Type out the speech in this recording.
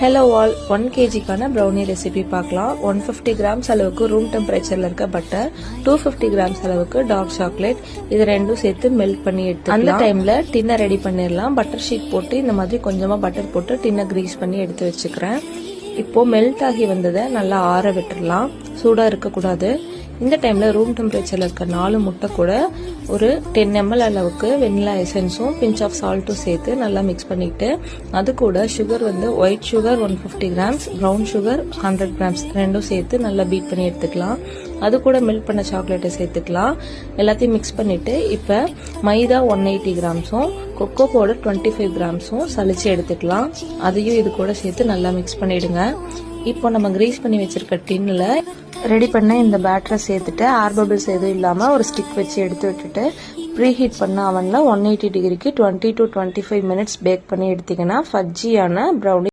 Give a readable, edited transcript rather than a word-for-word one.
Hello all, 1 kg brownie recipe பார்க்கலாம். 150 grams அளவுக்கு room டெம்பரேச்சர்ல இருக்க பட்டர், 250 கிராம்ஸ் அளவுக்கு டார்க் சாக்லேட், இது ரெண்டும் சேர்த்து மெல்ட் பண்ணி எடுத்துக்கலாம். அந்த டைம்ல டின்னை ரெடி பண்ணிடலாம். பட்டர் ஷீட் போட்டு இந்த மாதிரி கொஞ்சமா பட்டர் போட்டு டின்னை கிரீஸ் பண்ணி எடுத்து வச்சுக்கிறேன். இப்போ மெல்ட் ஆகி வந்ததை நல்லா ஆற விட்டுடலாம். சூடா இருக்கக்கூடாது. இந்த டைம்ல ரூம் டெம்பரேச்சர்ல இருக்க 4 முட்டை கூட ஒரு 10 ml அளவுக்கு வெனிலா எசன்ஸும் பிஞ்ச் ஆஃப் சால்ட்டும் சேர்த்து நல்லா மிக்ஸ் பண்ணிட்டு, அது கூட sugar white sugar 150 grams, brown sugar 100 grams ரெண்டும் சேர்த்து நல்லா பீட் பண்ணி எடுத்துக்கலாம். அது கூட மெல்ட் பண்ண சாக்லேட்டை சேர்த்துக்கலாம். எல்லாத்தையும் மிக்ஸ் பண்ணிட்டு இப்ப மைதா 180 கிராம்ஸும் கொக்கோ பவுடர் 25 கிராம்ஸும் சலிச்சு எடுத்துக்கலாம். அதையும் இது கூட சேர்த்து நல்லா மிக்ஸ் பண்ணிடுங்க. இப்போ நம்ம கிரீஸ் பண்ணி வச்சிருக்க டின்ல ரெடி பண்ண இந்த பேட்டரை சேர்த்துட்டு ஏர் பபிள்ஸ் எதுவும் இல்லாம ஒரு ஸ்டிக் வச்சு எடுத்து விட்டுட்டு ப்ரீ ஹீட் பண்ண அவன்ல 180 டிகிரிக்கு 20 to 25 மினிட்ஸ் பேக் பண்ணி எடுத்தீங்கன்னா ஃபஜ்ஜியான ப்ரௌனி